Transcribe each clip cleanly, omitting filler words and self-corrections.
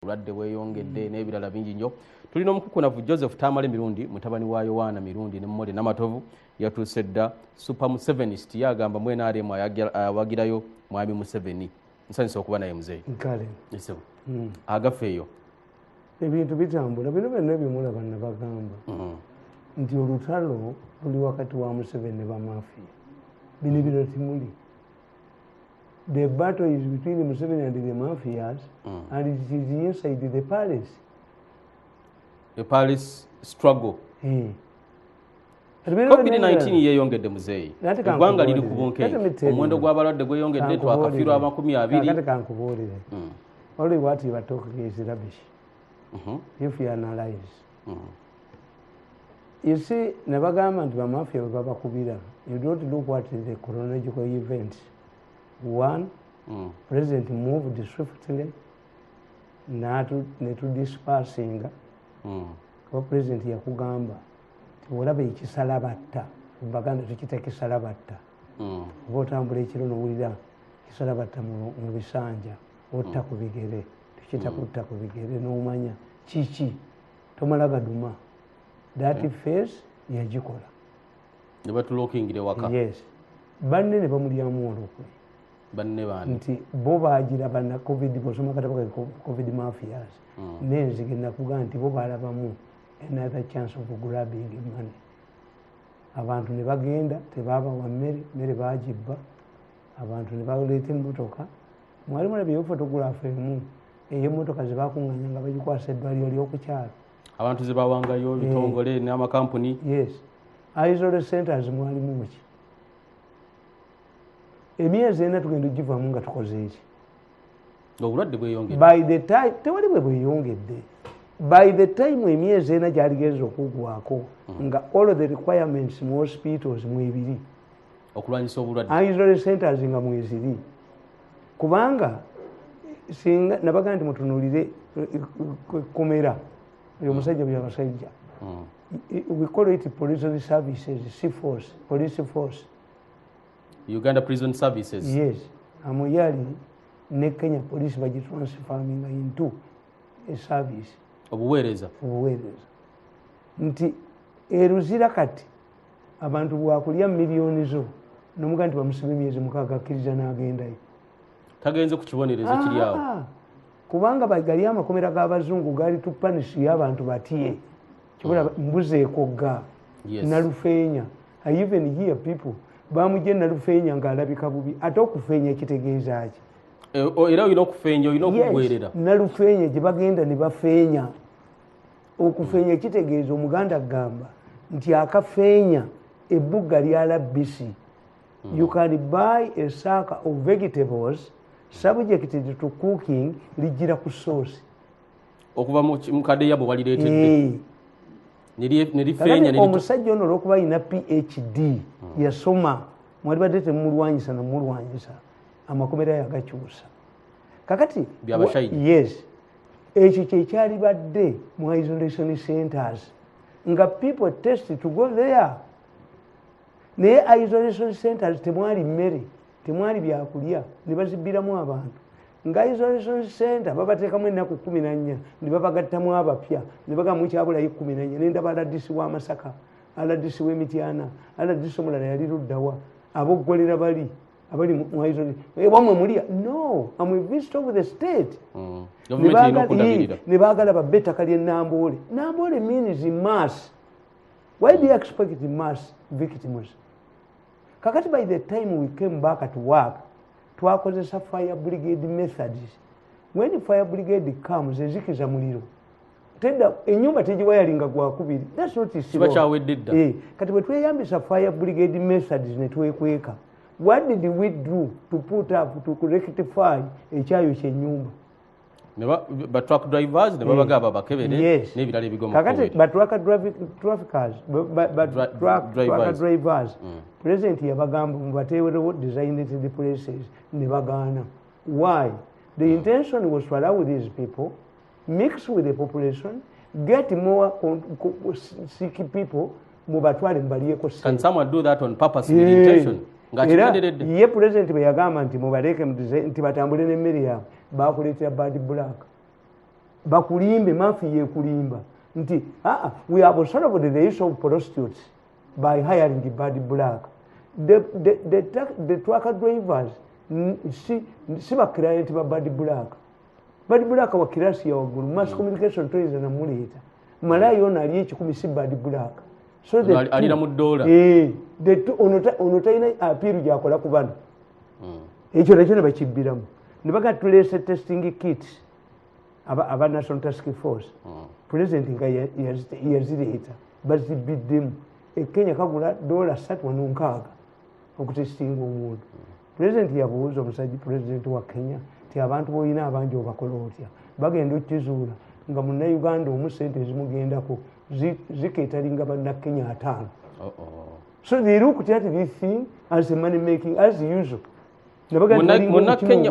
Obulwadde bweyongedde n'ebirala bingi nnyo. Tulina omukukunavu Joseph Tamale Mirundi, mutabani wa Yohana Mirundi ne Mmole Namatovu, yatuuse dda Super Musevenist, yagamba mu NRM awagirayo Mwami Museveni. Nsanyusa okuba naye muzeeyi. Kale. Esebo. Agafeeyo. Ebintu bitambula, bino byonna byemulaba ne bagamba. Nti olutalo luli wakati wa Museveni ne bamafiya. Bino bino timuli. The battle is between Museveni and the mafias, and it is inside the palace. The palace struggle. COVID-19 yeyongedde muzeeyi. Eggwanga liri ku bunkenke. Omuwendo gw'abalwadde gweyongedde twakafiirwa 20. Kati kankubuulire. Only what you are talking is rubbish. If you analyze. You see, nebagamba nti bamafia bwe babakubira. You don't look what is the chronological events. One, President moved swiftly to dispersing. President yakugamba olaba ekisalabatta baganda tukita kisalabatta botambula ekiro n'owulira kisalabatta mu bisanja otta ku bigere tukita kutta ku bigere n'omanya kiki tomala gaduma that face yagikola ne batulokingire waka. Yes, banne ne bamulyamu olukwe banne bani nti bo baagira bana covid bosoma kataba ka covid mafias nenzige nakugamba nti bo balabamu another chance of grabbing money. Abantu ne bagenda tebabawa mmere bagibba, abantu ne baleeta emmotoka. Mwali mulabyeyo photograph emu ey'emmotoka ze bakuŋŋanya nga bagikwasa eddwaliro ly'okukyalo. Abantu ze bawangayo bitongole n'amakampuni. Yes. Isolated centers mwalimu ki? Emyezi ena tugenda ogivaamu nga tukoze eki? Obulwadde bweyongedde. By the time tewali bwe bweyongedde. By the time emyezi ena gy'aligeza okuggwako nga all of the requirements mu hospitals mwebiri okulwanyisa obulwadde. Isolated centers nga mweziri. Kubanga singa nabaga nti mutunuulire komera oyo omusajja bwe abasajja. We call it police services, C-force, police force. Uganda Prison Services. Yes. Amuyali ne Kenya police bagitransforming into a service. Obuweereza. Nti eruzira kati abantu bwakulya miliyoni zo nomuga nti bamusibe emyezi mukaaga akkiriza n'agendayo. Tagenze ku kibonerezo kiri awo. Kubanga bagali amakomera g'abazungu gaali tupanisi y'abantu batye. Kibula mbuzeeko ga. Nalufeenya. I even hear people bamujje nalufeenya ng'alabika bubi. Ate okufeenya kitegeeza ki? Era olina okufeenya olina okugwerera. Nalufeenya gye bagenda ne bafeenya. Okufeenya kitegeeza omuganda gamba nti akafeenya ebbuga lya bisi. You can buy a sack of vegetables subjected to cooking lijira ku sauce. Okuva mu kadeya bwe walireetedde. Nerifeenya omusajja ono olw'okuba alina PhD yasoma mwali badde temulwanyisa namulwanyisa amakomera yagakyusa kakati yes ekyo kyekyali badde mu isolation centers nga people test to go there naye isolation centers temwali mmere temwali byakulya ne bazibbiramu abantu nga isolation center babateekamu ennaku 14 ne babagattamu abapya ne bagamu kyabulayo 14 nendaba aladisi w'amasaka aladisi w'emityana aladisi omulala yali luddawa aboggolera bali abali mu isolation wamwe mulya no I'm a visitor of the state ne baagala babbe ettaka ly'e Namboole. Namboole means mass. Why do you expect mass victims? Kakati by the time we came back at work twakozesa fire brigade methods. When fire brigade comes ezikiza muliro tedda ennyumba tegiwayalinga gwakubiri. That's not kati bwe tweyambisa fire brigade methods ne twekweka. What did we do to put up to rectify ekyayo ky'ennyumba? But truck drivers ne babagaba bakebere n'ebirala ebigoma kakati but truck drivers president yabagamba mubateerewo designated places ne bagaana. Why? The intention was to allow these people mix with the population, get more sick people mubatwale mbaliyeko. Can someone do that on purpose with intention? Ye president bwe yagamba nti mubaleke nti batambule n'emmere yaabwe bakuleetera bad black. bakulimbe mafi yekulimba nti we have solved the issue of prostitutes by hiring the bad black. The trucker drivers si ba client ba bad black. Bad black wa kirasi ya wagulu mass communication trades na muleta malayo na ali ekikumi si bad black. So the alira mu dollar onota ina appeal yakola kubana ekyo nakyo bakibiramu ne baga tulese testing kits aba national task force president nga yazireta bazibiddemu Kenya kagula $3.6 okutestinga omuntu. President yabuuza omusajja president wa Kenya ti abantu boyina abangi obakola otya bagenda okizuula nga munnayuganda omu sente zimugendako ziketalinga bannakenya 5. So they look at this thing as a money making as usual.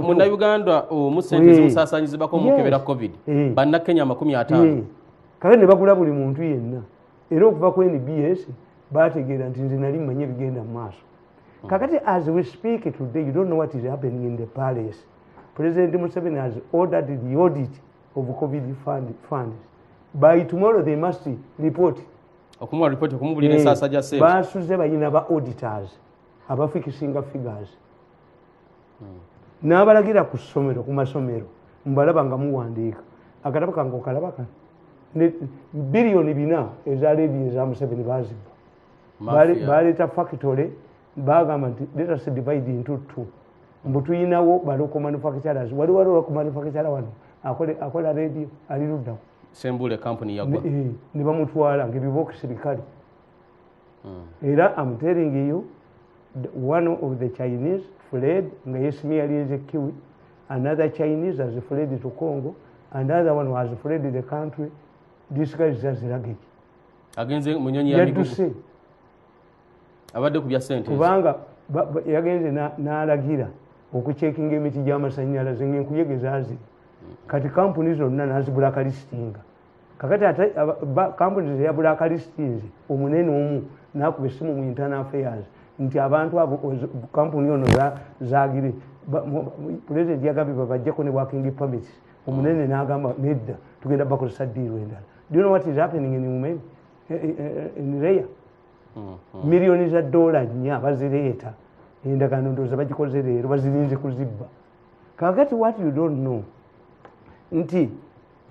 Munnayuganda omu sente zimusasanyizibako mukebera covid bannakenya 50. Kale ne bagula buli muntu yenna era okuva ku NBS bategeera nti nze nali manye bigenda mu maaso. Kakati as we speak today, you don't know what is happening in the palace. President Museveni has ordered the audit of COVID funds. By tomorrow they must report. Okumwa report okumubulira sasa ja save. Basuze bayina ba auditors abafikisinga figures. N'abalagira ku ssomero ku masomero mbalaba nga muwandiika akatabo kange okalabaka ne billioni 4 ezaleedi eza Museveni baziba. Baleeta factory bagamba nti let us divide into 2. Mbu tuyinawo baloko manufacturers waliwo local manufacturer wano akola radio aliruddawo Sembule company yagwa ne bamutwala ng'ebibokisi bikali. Era I'm telling you one of the Chinese fled nga yesimiali ezekiwi, another Chinese has fled to Congo, another one has fled the country. This guy is just luggage agenze munyonyi ya migugu abadde kubya sente kubanga yagenze n'alagira okucheckinga emiti gy'amasannyalaze ng'enkuyege azi kati kampuni zonna nazibulakalistinga kakati ate kampuni ya bulakalistinze omunene omu nakuba essimu mu internal affairs nti abantu abo kampuni ono zagire president yagambye babajjako ne working permits omunene n'agamba nedda tugenda bakozesa ddiiro endala. Do you know what is happening in Umeni in Raya? Millions of dollars nya bazireeta endagaano ndowooza bagikoze leero bazirinze kuzibba. Kakati what you don't know nti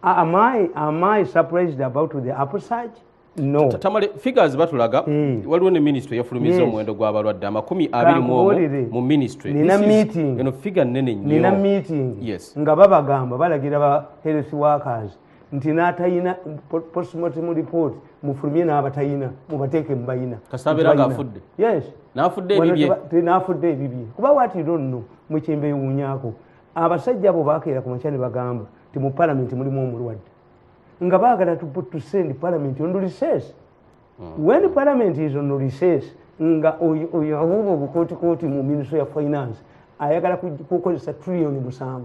am I surprised about the upsurge? No. Tamale figures batulaga waliwo ne ministry yafulumiza omuwendo gw'abalwadde 20 mu ministry. Nina meeting eno figure nene nnyo. Nina meeting nga babagamba balagira ba health workers nti n'atayina postmortem report mufulumye n'abatayina mubateeke mu bayina kasabera ng'afudde. Yes. N'afudde ebibye kuba what you don't know mukyembe ewuunyaako abasajja abo baakeera ku makya ne bagamba ti mu parliament mulimu omulwadde nga baagala to send parliament on recess. When parliament is on recess nga oyo abuuba obukootikooti mu ministry of finance ayagala kukozesa trillion 7.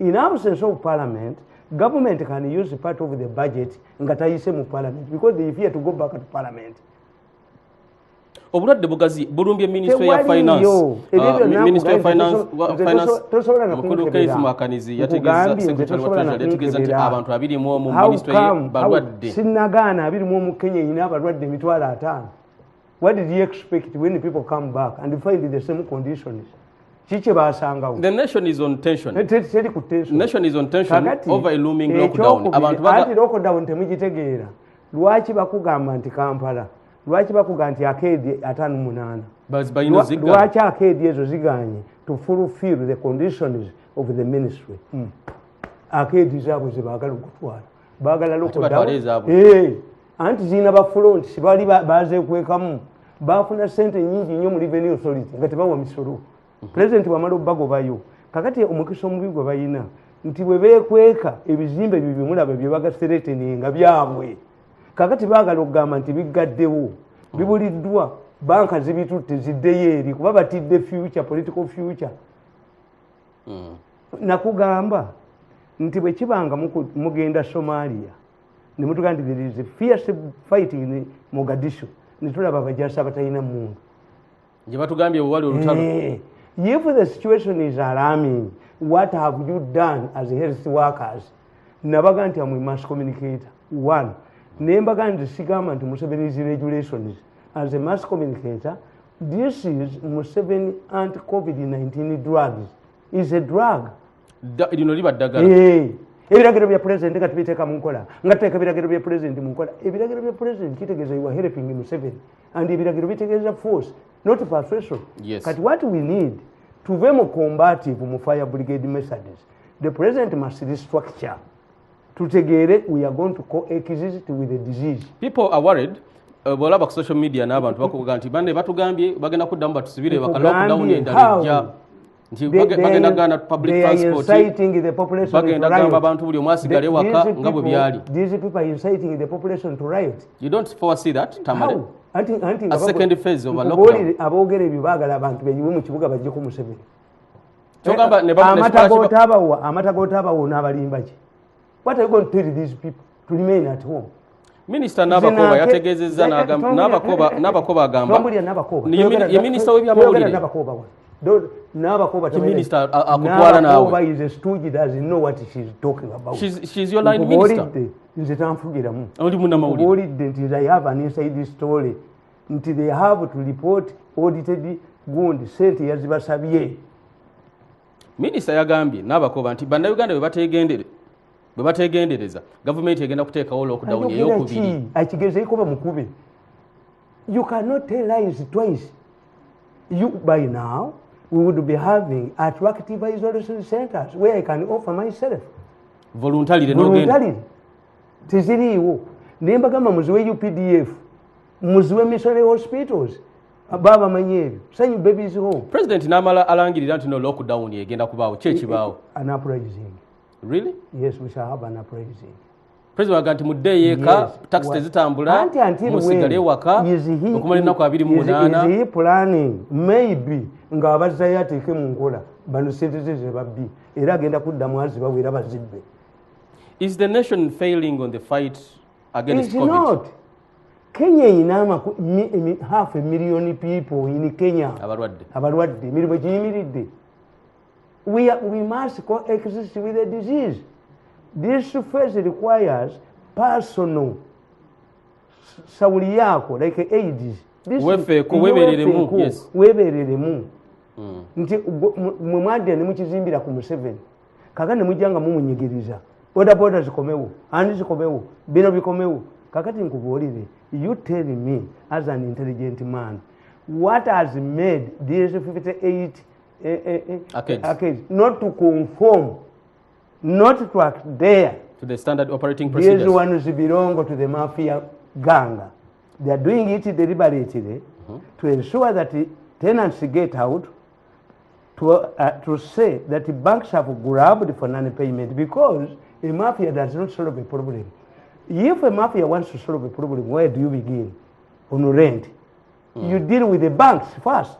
In absence of parliament, government can use part of the budget nga tayise mu parliament because they fear to go back to parliament. Obulwadde bugazi bulumbye ministry ya finance ministry of finance mukulu Keith Makanizi yategeza secretary wa treasury yategeza nti abantu 20 mu ministry balwadde sinagana 20 mu Kenya ina balwadde emitwalo 5. What did you expect when people come back and find the same conditions? Chiche basangawo. The nation is on tension. Nation is on tension over a looming lockdown. Abantu baga lockdown temugitegeera. Lwaki bakugamba nti Kampala? Lwaki bakugamba nti Akedi 58? Lwaki Akedi ezo ziganye to fulfill the conditions of the ministry? Akedi zaabwe zebaagala okutwala. Baagala lockdown. Anti zina ba front sibali baze kwekamu. Bafuna sente nyingi nnyo mu revenue authority nga tebawa misolo. President wamalo bagobayo kakati omukisa omubi gwe bayina nti bwe beekweka ebizimbe bibyo mulaba bye bagasereteninga byabwe kakati baagala okugamba nti bigaddewo bibuliddwa banka zibitutte ziddeyo eri kuba batidde future political future. Nakugamba nti bwe kibanga mugenda Somalia ne mutuga nti there is a fierce fighting in Mogadishu ne tulaba abajasa abatalina muntu gye batugambye wali olutalo. If the situation is alarming, what have you done as health workers? nabaga nti amwe mass communicator one nembaga nti sigamba nti Museveni's regulations as a mass communicator. This is Museveni anti-COVID-19 drugs. Is a drug. Ebiragiro bya president nga tubiteeka mu nkola nga tuteeka ebiragiro bya president mu nkola ebiragiro bya president kitegeeza you are helping Museveni and ebiragiro bitegeeza force not persuasion. Yes. But what we need tuve mu combative mu fire brigade methods. The president must restructure tutegeere we are going to coexist with the disease. People are worried. Bolaba ku social media n'abantu bakuvuga nti bane batugambye bagenda kuddamu batusibire bakalockdown endala nti bagenda gana public transport bagenda gamba abantu buli omwasigale waka nga bwe byali. These people are inciting the population to riot. You don't foresee that, Tamale? A second phase of a lockdown. Aboogera ebyo baagala abantu beyiwe mu kibuga bajje ku Museveni. Amata g'otaabawo n'abalimba ki? What are you going to tell these people to remain at home? Minister Nabakoba yategezezza Nabakoba agamba ye minister w'ebyamawulire minister akutwala naawe is a stooge doesn't know what she's talking about. She's your line minister. Nze tanfugiramu oli munnamawulire olidde nti I have an inside story nti they have to report audited gundi sente yazibasabye. Minister yagambye Nabakoba nti bannayuganda bwe bategendereza gavumenti egenda kuteekawo lockdown ey'okubiri. Akigezeeko kuba mukube. You cannot tell lies twice. You by now we would be attractive isolation centers where I can offer myself. Voluntarily. Teziriiwo. Nembagamba muziwe UPDF, muziwe missionary hospitals. Baba manyebyo. Sanyu babies home. President Namala alangirira nti no lockdown egenda kubaawo kyekibaawo. An uprising. Really? Yes, we shall have an uprising. President aganti muddeeyeka taxi tezitambula musigale waka okumala ennaku 28. Is he planning maybe nga abazzayo ateeke mu nkola bano sente ze babbi era agenda kuddamu azibawera bazibbe. Is the nation failing on the fight against COVID? Not. Kenya ina half a million people in Kenya. Abalwadde. Emirimu giyimiridde. We must coexist with the disease. This first requires personal sawuli yako like AIDS. Webereremu. Nti mumwadde ne mukizimbira ku Museveni. Kaka ne mujanga mumunyigiriza. Boda zikomewo, andi zikomewo, bino bikomewo. Kakati nkubuulire, you tell me as an intelligent man, what has made these 58 arcades not to conform, not to adhere to the standard operating procedures? These ones belong to the mafia gang. They are doing it deliberately to ensure that the tenants get out, to say that the banks have grabbed for non-payment, because a mafia does not solve a problem. If a mafia wants to solve a problem, where do you begin? On rent. You deal with the banks first.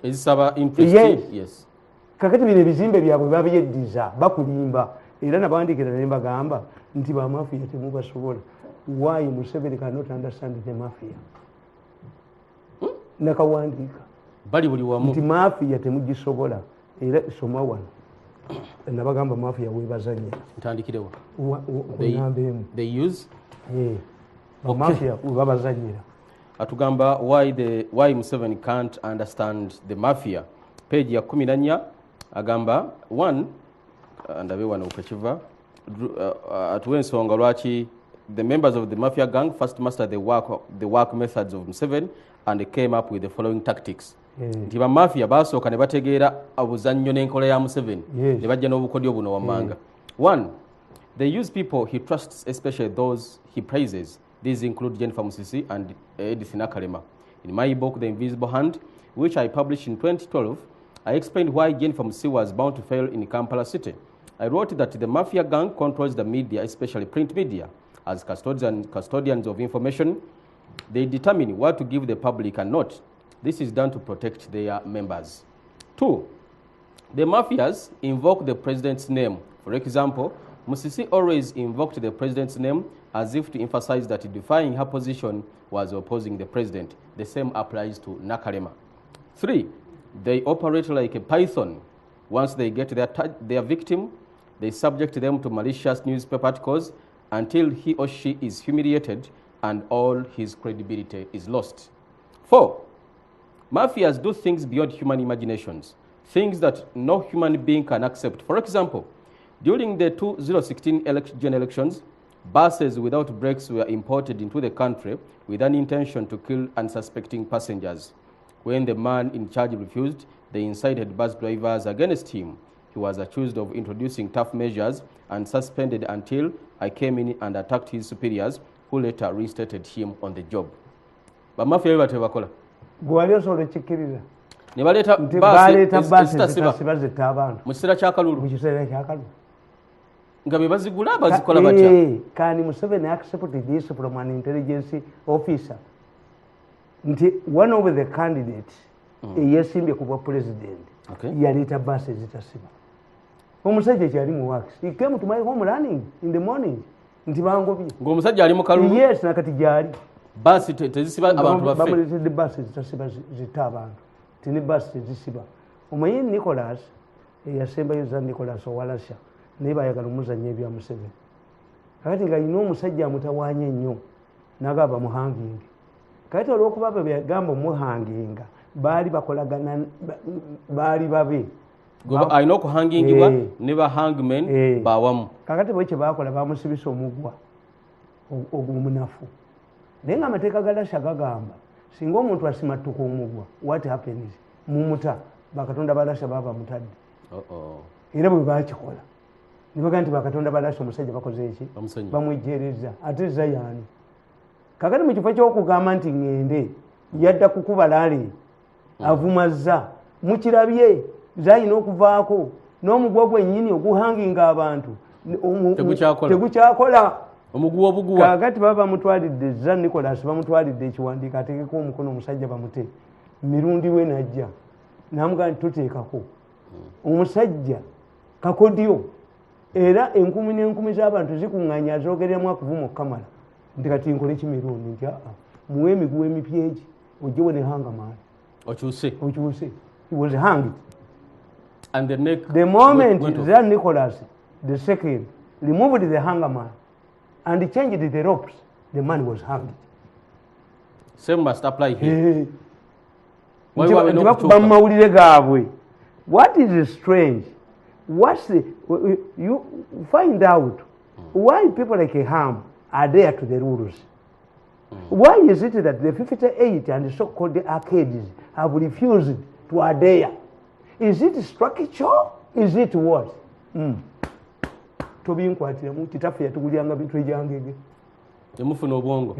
Is this interest? Yes. Kakati bino ebizimbe byabwe babyeddiza bakulimba era nabandikira ne bagamba nti ba mafia temubasobola. Why Museveni cannot understand the mafia? Nakawandika bali buli wamu nti mafia temugisobola era soma wano nabagamba mafia webazanyira ntandikirewo they use mafia webazanyira atugamba why Museveni can't understand the mafia. Page ya 14 agamba one ndabe wano ukachiva atuwe ensonga lwaki the members of the mafia gang first mastered the work methods of Museveni and came up with the following tactics. Nti ba mafia basooka ne bategeera obuzannyo n'enkola ya Museveni ne bajja n'obukodyo buno wammanga. One, they use people he trusts, especially those he praises. These include Jennifer Musisi and Edith Nakalema. In my book, The Invisible Hand, which I published in 2012, I explained why Jennifer Musisi was bound to fail in Kampala City. I wrote that the mafia gang controls the media, especially print media. As custodians of information, they determine what to give the public and not. This is done to protect their members. Two, the mafias invoke the president's name. For example, Musisi always invoked the president's name as if to emphasize that defying her position was opposing the president. The same applies to Nakalema. Three, they operate like a python. Once they get their victim, they subject them to malicious newspaper articles until he or she is humiliated and all his credibility is lost. 4. Mafias do things beyond human imaginations, things that no human being can accept. For example, during the 2016 general elections, buses without brakes were imported into the country with an intention to kill unsuspecting passengers. When the man in charge refused, they incited bus drivers against him. He was accused of introducing tough measures and suspended until I came in and attacked his superiors, who later reinstated him on the job. Bamafia batebakola. Gwali solo chikirira. Ne baleta basi zitasiba zitabantu. Mu kiseera ky'akalulu. Mu kiseera ky'akalulu. Nga be bazigula bazikola batya. Kani Museveni accepted this from an intelligence officer. Nti one of the candidates yesimbye kuba president. Yaleta basi zitasiba. Omusajja kyali mu works. He came to my home running in the morning. Nti bangobye. Ng'omusajja ali mu kalulu. Yes, nakati gyali. Basi tezisiba abantu baffe. Bamuletedde basi zitasiba zita abantu. Tini basi tezisiba. Omanyi Nicholas eyasembayo za Nicholas Owalasha naye bayagala omuzannya ebya Museveni. Kakati nga alina omusajja amutawaanya ennyo n'agamba muhanginge. Kakati olw'okuba be byagamba omuhanginga baali bakolagana baali babe. Alina okuhangingibwa ne ba hangmen bawamu. Kakati bwe kye baakola bamusibisa omugwa ogw'omunafu. Naye nga amateeka ga Lasha gagamba singa omuntu asimattuka omugwa what happens mumuta bakatonda ba Lasha baba mutadde. Era bwe baakikola ne bagamba nti bakatonda ba Lasha omusajja bakoze eki bamwejjeereza ate Zayani. Kakati mu kifo ky'okugamba nti ŋŋende yadda kukuba laale avumazza mukirabye Zayina okuvaako n'omugwa gwennyini oguhanginga abantu tegukyakola. Omuguwa obuguwa. Kakati baba mutwalidde za Nicholas bamutwalidde ekiwandiiko ateekeko omukono omusajja bamute. Mirundi we najja n'amugamba nti tuteekako omusajja kakodyo era enkumi n'enkumi z'abantu zikuŋŋaanya azoogereramu akuvuma okukamala nti kati nkole ki Mirundi nti muwe emiguwa emipya egi ojjewe ne hangamaani okyuse. He was hanged. And the neck the moment that Nicholas the second removed the hangman and changed the ropes, the man was hanged. Same must apply here. What is strange? You find out why people like Ham are there to the rulers. Why is it that the 58 and the so-called arcades have refused to adhere? Is it structure? Is it what? Tobi nkwatira mu kitafu yatugulyanga bintu ebyangege. Temufuna obwongo.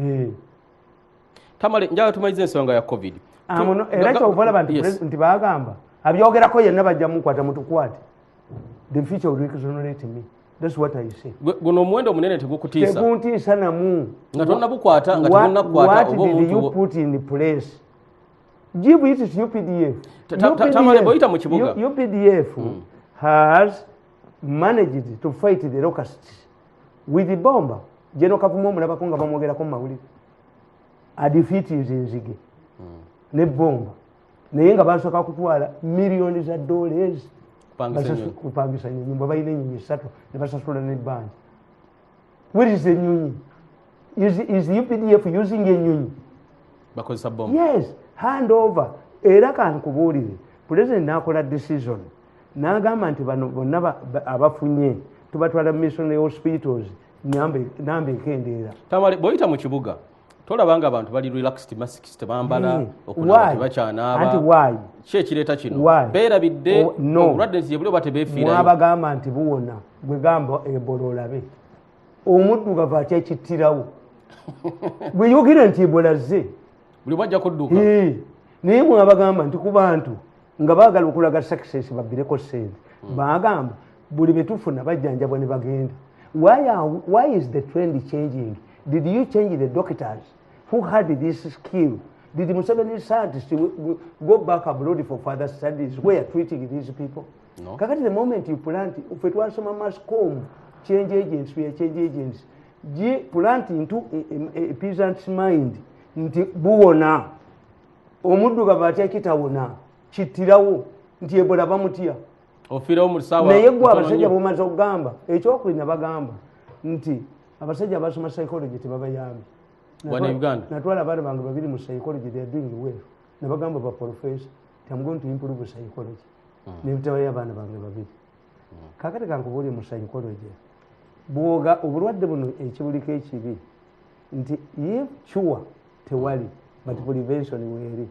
Tamale njala tumalize ensonga ya COVID. Era kyovala abantu nti bagamba abyogerako yenna bajja mukwata mutukwate. The future will exonerate me. That's what I say. Guno omuwendo munene tegukutiisa. Teguntiisa namu. Nga tonna bukwata nga tonna kukwata oba omuntu. What did you put in place? Give it to UPDF. Tamale boyita mu kibuga. UPDF has managed to fight the locusts with the bomb. Jeno Kavumo omulabako nga bamwogerako mu mawulire. A defeat is Nzige. Ne bomba. Naye nga basooka kutwala millions of dollars. Kupangisa nyumba balina ennyonyi 3 ne basasula n'ebbanja. Where is the nyonyi? Is the UPDF using ennyonyi? Bakozesa bomba. Yes, hand over. Era kankubuulire president n'akola decision n'agamba nti bano bonna abafunye tubatwala missionary hospitals nambe ekendeera. Tamale boyita mu kibuga tolabanga abantu bali relaxed masks tebambala okulaba tebakyanaaba. Anti why? Ki ekireeta kino? Beerabidde obulwadde nziyebule oba tebeefiirayo. Mwabagamba nti buwona bwe gamba Ebola olabe omuddugavu akyekittirawo bwe yogera nti Ebola azze buli bwajja kudduka. Naye mwabagamba nti ku bantu nga baagala okulaga success babbireko ssente bagamba buli betufuna bajjanjabwa ne bagenda. Why is the trend changing? Did you change the doctors who had this skill? Did Museveni scientists go back abroad for further studies where treating these people? No. Kakati the moment you plant, if it was some mass comb, change agents, we are change agents. Plant into a peasant's mind, nti buwona. Omuddugavu atya kitawona kittirawo nti Ebola bamutya. ofira omusawa naye gwe abasajja bomaze okugamba ekyokulina bagamba nti abasajja abasoma psychology tebabayambi natwala abaana bange babiri mu psychology they are doing well nebagamba ba professor I'm going to improve psychology nebitabayo abaana bange babiri kakati kankubuulye mu psychology bwoga obulwadde buno ekibuliko ekibi nti ye cure tewali but prevention weeri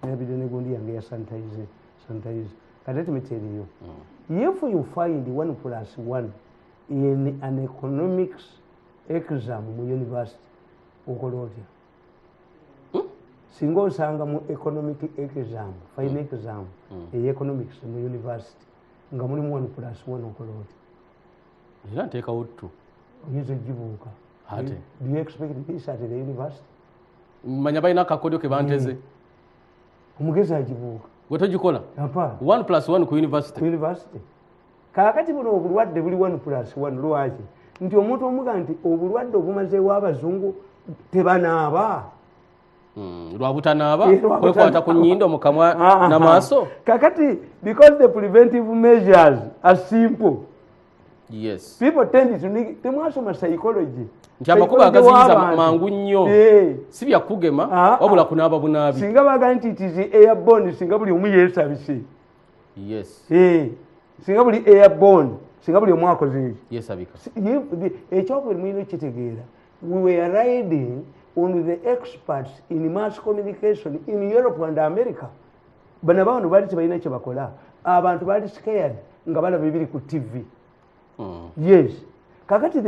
nebide negundi yange ya sanitize kati let me tell you if you find 1+1 in an economics exam mu university okola otya singa osanga mu economic exam fine exam economics mu university nga mulimu 1+1 okola otya nteekawo ttu oyinza ogibuuka do you expect this at the university manya balina akakodyo ke banteze omugezi agibuuka gwe togikola 1+1 ku university kaakati buno obulwadde buli 1+1 lwaki nti omuntu omuga nti obulwadde obumazeewo abazungu tebanaaba lwabutanaaba kwekwata ku nnyindo mu kamwa n'amaaso kakati because the preventive measures are simple. Yes. People tend to need temwasoma psychology. Nti amakuba agaziyiza mangu nnyo si bya kugema wabula kunaaba bunaabi. Singa baga nti it is airborne singa buli omu yeesabise. Yes. Singa buli airborne singa buli omu akoze yeesabika. Ekyokubiri mwino kitegeera we were riding on the experts in mass communication in Europe and America. Bano abantu baali tebalina kye bakola. Abantu baali scared nga balaba ebiri ku TV. Yes. Kakati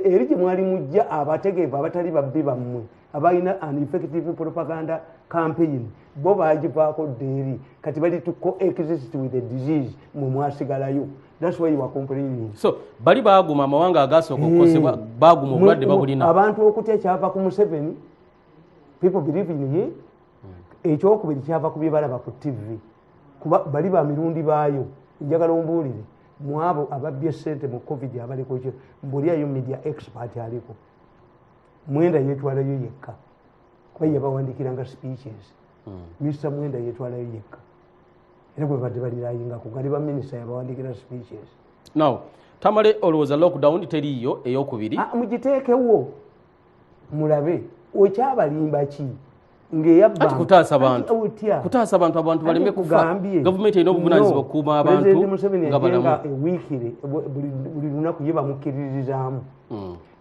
eri gye mwali mujja abategeevu abatali babbi bammwe abalina an effective propaganda campaign bo baagivaako ddeeri kati bali to coexist with the disease mwe mwasigalayo. That's why you are complaining. So bali baaguma amawanga agasooka okukosebwa baaguma obulwadde babulina abantu okutya kyava ku Museveni people believe in him. Ekyokubiri kyava ku bye balaba ku TV kuba bali ba mirundi baayo njagala ombuulire mwabo ababbye ssente mu covid abaliko kyo mbuliayo media expert aliko Mwenda yetwalayo yekka kuba yabawandikiranga speeches Mr. Mwenda yetwalayo yekka era bwe badde balirayingako gali ba minister yabawandikira speeches. Now Tamale olowooza lockdown teriiyo eyokubiri mugiteekewo mulabe okyabalimba ki ngeyabba kutaasa abantu baleme kufa government erina obuvunaanyizibwa okukuuma abantu nga balamu ewiikire buli lunaku ye bamukkiririzaamu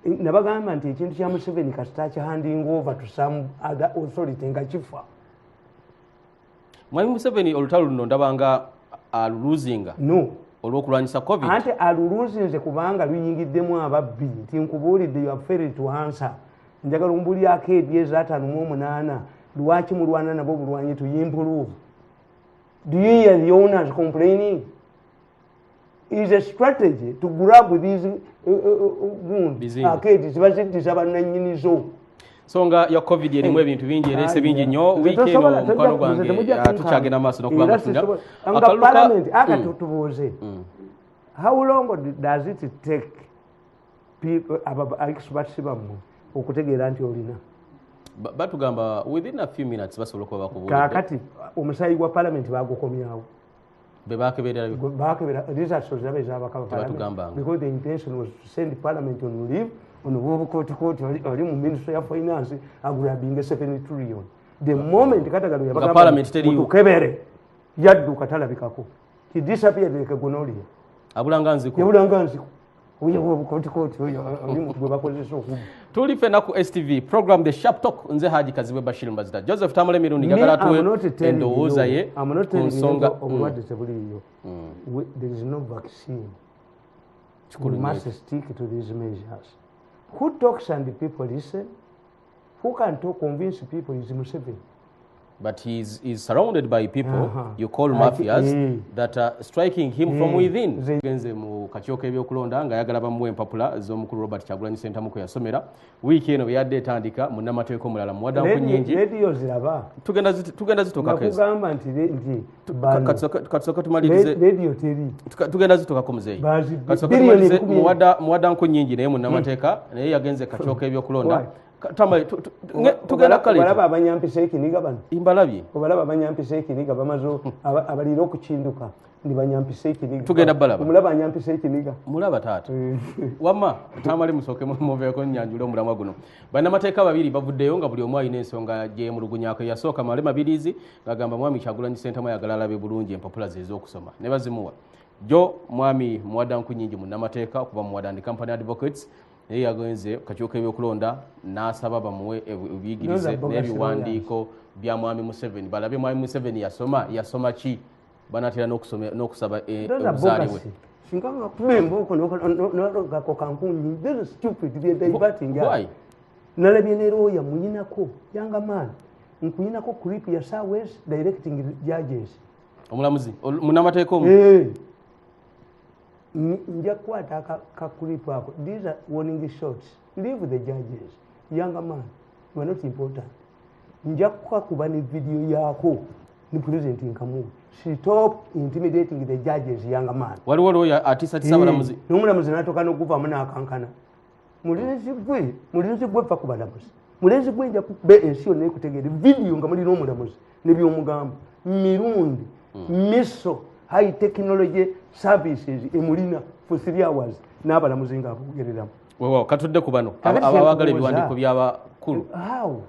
nabagamba nti ekintu kya Museveni kasita kyahanding over to some other authority nga kifa. Mwami Museveni olutalo luno ndabanga aluluzinga olw'okulwanyisa covid anti aluluzinze kubanga luyingiddemu ababbi nti nkubuulidde you have failed to answer njagala ombuulyako ebyezi 5 lwaki mulwana nabo bulwanyi to improve. Do you hear the owners complaining? It is a strategy to grab these arcades baziddiza bannannyinizo. Songa ya covid erimu ebintu bingi erese bingi nnyo weekend omukwano gwange tukyagenda maaso n'okubanga tunda parliament akatutubuuze how long does it take people experts bammwe okutegeera nti olina batugamba within a few minutes basobola kuba bakubuulidde kakati omusayi gwa parliament bagukomyawo bakebera results ezabakaba parliament because the intention was to send parliament on leave on the oli mu ministry of finance agrabinga 7 trillion the moment katagalo yabagamba parliament teriyo kebere yadduka talabikako he disappeared like gonorrhea abulanga nziko tuli fena ku STV program the sharp talk nze Haji Kaziwe Bashir Mbazida Joseph Tamale Mirundi njagala tuwe endowooza ye ku nsonga obulwadde tebuliyo. There is no vaccine. We must stick to these measures. Who talks and the people listen? Who can talk convince people is Museveni? But he's surrounded by people you call mafias that are striking him from within. Genze mu kachyoka ebyokulonda nga yagala bamuwe empapula z'omukulu Robert Kyagulanyi Ssentamu kwe yasomera weekend eno yadde etandika munnamateeko mulala muwadda nkunyingi radio ziraba tugenda zitoka kezi nakugamba nti katsoka tumalirize radio teri tugenda zitoka ko muzeyi katsoka tumalirize muwadda nkunyingi naye munnamateeka naye yagenze kachyoka ebyokulonda Tamale tugenda kale balaba abanyampisa ekiniga bano imbalabye obalaba abanyampisa ekiniga bamazo abalira okukinduka ndi banyampisa ekiniga tugenda balaba omulaba anyampisa ekiniga mulaba taata wamma Tamale musoke muveeko nyanjule omulamwa guno bannamateeka babiri bavuddeyo nga buli omu alina ensonga gyemulugunyako yasooka Malema Mabirizi ng'agamba mwami Kyagulanyi Ssentamu ayagala alabe bulungi empapula ze ez'okusoma ne bazimuwa jo mwami muwadanku nyingi munnamateeka okuva mu Wadandi Company Advocates naye yagenze kakyuka ebyokulonda n'asaba bamuwe ebiyigirize n'ebiwandiiko bya mwami Museveni balabe mwami Museveni yasoma ki banatera n'okusaba obuzaalibwe sinkanga kumemba oko n'okako kampuni very stupid they diverting why nalabye neroya muyinako yanga man nkuyinako clip ya Southwest directing judges omulamuzi munnamateeka omu nja kukwata ka clip ako these are warning shots leave the judges younger man you are not important nja kukuba ne video yako ni president nkamu stop intimidating the judges younger man waliwo loya atisatisa balamuzi n'omulamuzi n'atoka n'okuvamu n'akankana mulenzi gwe fa ku balamuzi mulenzi gwe nja kube ensi yonna ekutegeere video nga mulina omulamuzi n'ebyomugamba Mirundi miso high technology services emulina for 3 hours n'abalamuzi nga abugereramu wewa katudde ku bano abawagala ebiwandiiko by'abakulu how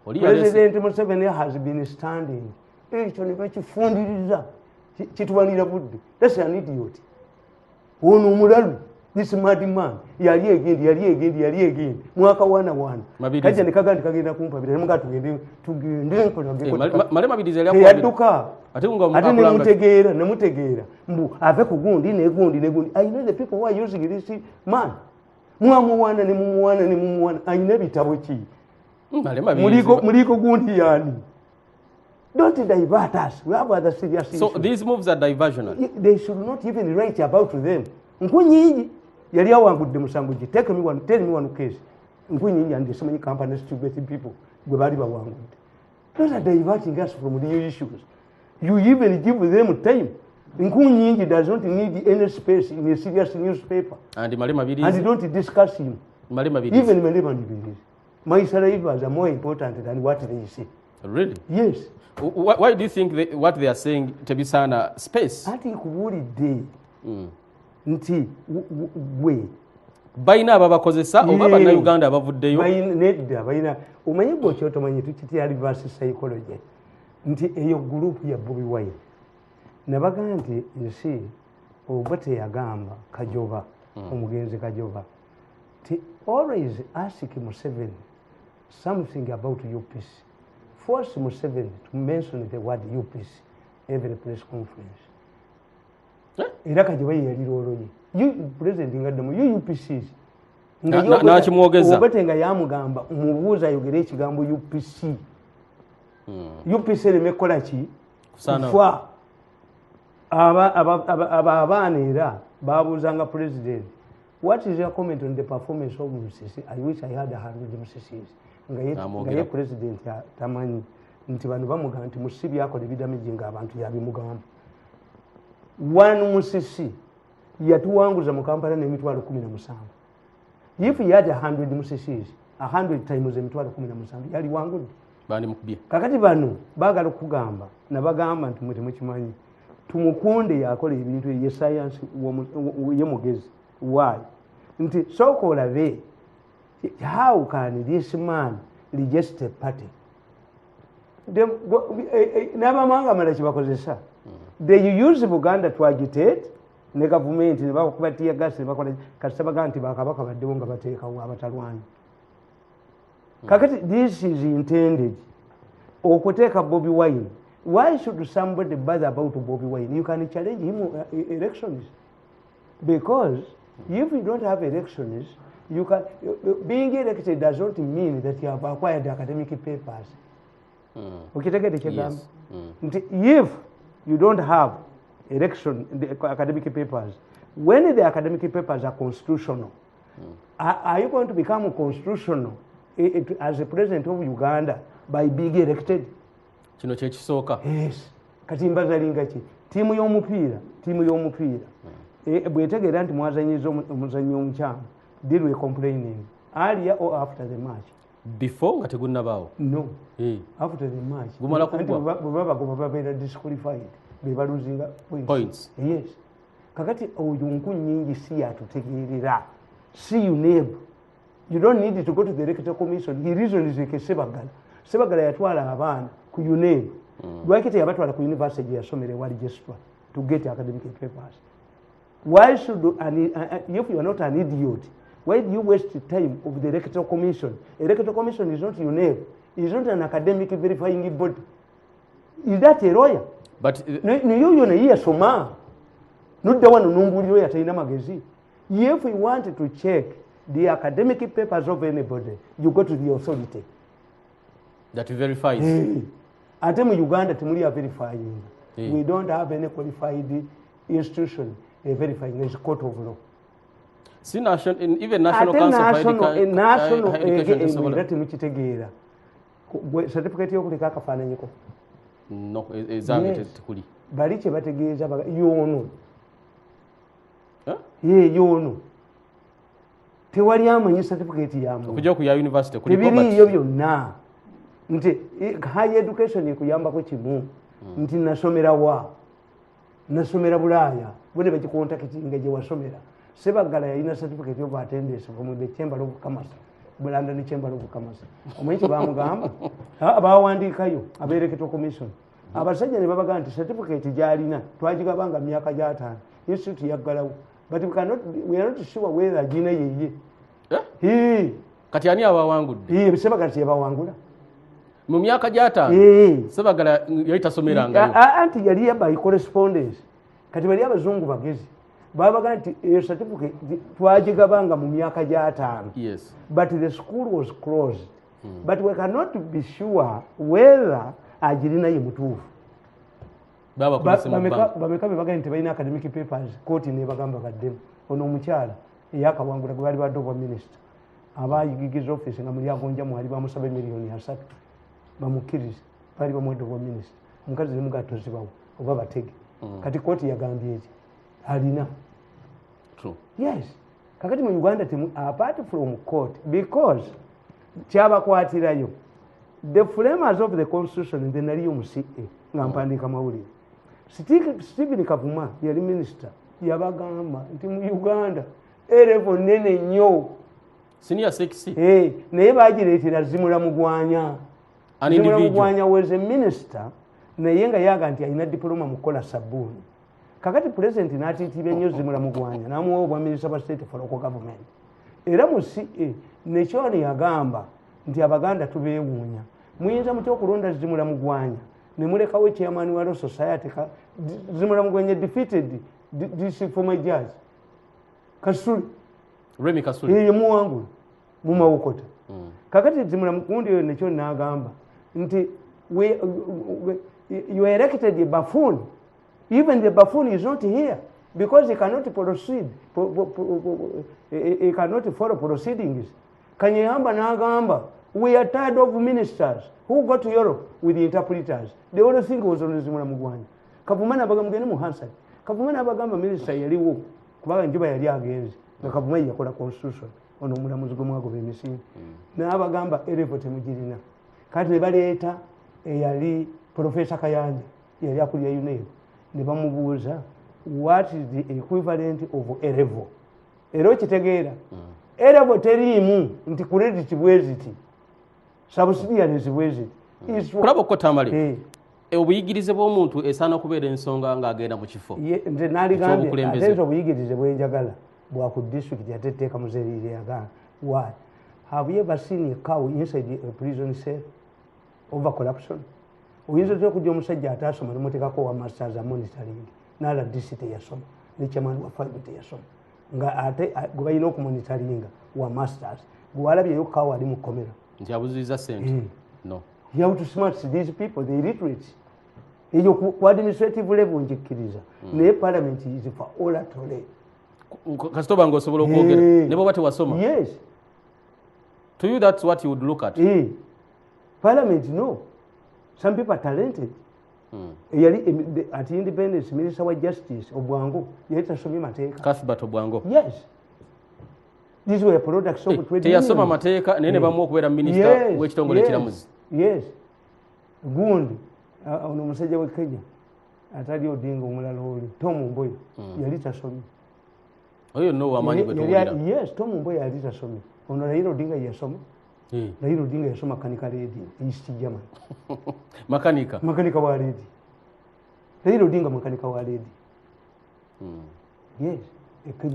President Museveni has been standing ekyo ne bakifundiriza kituwanira budde that's an idiot ono omulalu this mad man yali egendi mwaka wana kajja ne kagandi kagenda kumpabira nemuga tugende Malema Mabirizi yadduka ate nemutegeera mbu ave ku gundi I know the people who are using this man mwamuwana ayina ebitabo ki muliko gundi yani don't divert us we have other serious issues. So these moves are diversional. They should not even write about them nkunyingi yali awangudde musango gi tell me one case nkunyingi and so many companies to get people gwe bali bawangudde those are diverting us from the issues you even give them time nkunyingi does not need any space in a serious newspaper and Malema Mabirizi and don't discuss him Malema Mabirizi even Malema Mabirizi my survivors are more important than what they say. Really? Yes. Why do you think what they are saying to be sana space? I think kubulidde nti we bayina ababakozesa oba bannayuganda abavuddeyo nedda bayina omanyi gwe kyotomanyi tukitya reverse psychology nti eyo group ya Bobi Wine nabaga nti nsi oba teyagamba Kajoba omugenzi Kajoba ti always ask Museveni something about UPC. Force Museveni to mention the word UPC every press conference. Era Kajoba yaliroloye. You president ngaddamu UPCs. Na kimwogeza. Obatenga yamugamba umubuuza ayogere ekigambo UPC. UPC lemekola ki? Kufa. Abaana era babuuzanga president. What is your comment on the performance of Bizuuse? I wish I had 100 Bizuuses. Ngaye president tamanyi nti bano bamugamba nti musibi akole bidamiji nga abantu yabimugamba. One musisi yatuwanguza mu Kampala n'emitwalo 17. If he had 100 Bizuuses, 100 times emitwalo 17 yali wangudde. Bani mukubye. Kakati bano baagala okugamba nabagamba nti mwe temukimanyi tumukunde yakola ebintu ye science ye mugezi. Why? Nti soko olabe how can this man reject a party? N'abamanga mala kibakozesa. They use Buganda to agitate ne government ne bakubatiya gas ne bakola kasaba nti bakabaka baddewo nga bateekawo abatalwana. Kakati this is intended okuteeka Bobi Wine. Why should somebody bother about Bobi Wine? You can challenge him elections. Because if you don't have elections, you can being elected does not mean that you have acquired academic papers. Yes. If you don't have election the academic papers, when the academic papers are constitutional, are you going to become constitutional as a president of Uganda by being elected? Kino kye kisooka. Yes. Kati mbazalinga ki tiimu y'omupiira bwetegeera nti mwazanyiza omuzannyo omukyamu deal with complaining earlier or after the match? Before nga tegunnabaawo? No. After the match. Gumala kubwa. Bwe babeera disqualified. Be baluzinga points. Yes. Kakati oyo nkunnyingi si yatutegeerera. See you neighbor. You don't need to go to the electoral commission. The reason is like Sebagala. Sebagala yatwala abaana ku UNEB. Lwakite yabatwala ku university gye yasomera wa register to get academic papers. Why should if you are not an idiot, why do you waste the time of the electoral commission? Electoral commission is not UNEB. It's not an academic verifying body. Is that a lawyer? But you yasoma. Not the one who knows yatalina magezi. If we wanted to check the academic papers of anybody, you go to the authority that verifies. At Uganda, we are verifying. We don't have any qualified institution verifying. It's court of law. See, even National Council of Education. Certificate of the no, exactly. Baliche bategeeza yono. Yono. Tewali amanyi certificate yamu. Okujja ku ya university kuli tebiriyo byonna. Nti high education ekuyambako kimu. Nti nasomera wa. Nasomera Bulaaya. Bone bakikontakitinga gye wasomera. Sebagala yalina certificate of attendance from the Chamber of Commerce. Bulanda ni Chamber of Commerce. Omanyi bamugamba abawandiikayo abeereketo commission. Abasajja ne babaga nti certificate gyalina twagigabanga myaka gya 5. Institute yaggalawo. But we are not sure whether Gina ye. Kati ani abawangudde? Sebagala yabawangula. Mu myaka gya 5. Sebagala yali tasomeranga. Anti yali by correspondence. Kati bali abazungu bagezi. Babaga nti certificate twagigabanga mu myaka gya 5. Yes. But the school was closed. But we cannot be sure whether agirina ye mutuufu. Bameka bebaga nti balina academic papers court ne bagamba baddemu. Ono omukyala eyakawangula gwe bali badde obwa minister. Abayigiza office nga muli agonja mwali bamusaba miliyoni 3. Bamukkiriza bali bamwedde obwa minister. Omukazi ne mugatozibwawo oba batege. Kati court yagambye eki alina. True. Yes. Kakati mu Uganda apart from court because kyabakwatirayo the framers of the constitution then naliyo mu CA nga mpandika mawulire. Stephen Kavuma yali minister yabagamba nti mu Uganda erevo nene nnyo senior 6 naye bagireetera Zimula Mugwanya. Zimula Mugwanya was a minister naye nga yaga nti alina diploma mu kukola sabbuuni. Kakati president n'atiitira nnyo Zimula Mugwanya n'amuwa obwa minister of state for local government. Era mu CA nekyoni yagamba nti Abaganda tubeewuunya. Muyinza mutya okulonda Zimula Mugwanya ne mulekawo chairman wa Law Society Zimula Mugwanya defeated this former judge Kasuli. Remi Kasuli. Ye muwangulu mu Mawokota. Kakati Zimula Mugwanya nekyoni n'agamba nti you elected a buffoon. Even the buffoon is not here because he cannot proceed. He cannot follow proceedings. Kanyehamba n'agamba, we are tired of ministers who go to Europe with the interpreters. The only thing was on Zimula Mugwanya. Kavuma n'abaga mugende mu Hansard. Kavuma n'abagamba minister yaliwo kubanga njuba yali agenze. Nga Kavuma yakola constitution. Ono omulamuzi gw'omwagoba emisinde. N'abagamba erevo temugirina. Kati ne baleeta eyali Professor Kayanja yali akulira UNEB. Ne bamubuuza what is the equivalent of a level. Era okitegeera level teriimu nti credit bweziti subsidiaries bweziti kulaba ko Tamale obuyigirize bw'omuntu esaana okubeera ensonga ng'agenda mu kifo nze n'aligambye ate obuyigirize bwenjagala bwa ku district yateteeka muzerire yagamba why have you ever seen a cow inside a prison cell over corruption? Oyinza otya okujja omusajja ataasoma nemuteekako wa masters monitoring n'ala DC teyasoma ne chairman wa 5 teyasoma nga ate gwe balina okumonitoringa wa masters gwe walabyeyo kawa ali mu kkomera nti abuziza sente no you have to smart these people the illiterate eyo ku administrative level njikkiriza naye parliament is for oratory kasitoba ng'osobola okwogera ne bw'oba tewasoma. Yes, to you that's what you would look at. Parliament no. Some people are talented. At independence, Minister of Justice, Obwango, yet a Somi Mateka. Cuthbert Obwango. Yes. these were products of trade unions. Teyasoma mateeka nene bamu okubeera minister w'ekitongole ekiramuzi. Yes. Gundi ono omusajja w'e Kenya atali Odinga omulala oli Tom Mboya yali tasomye. Oyo no wamanyi gwe tuwulira. Yes, Tom Mboya yali tasomye. Ono Raila Odinga yasoma. Raila Odinga yasoma mechanical radio East German. Makanika wa radio. Raila Odinga makanika wa radio. Yes.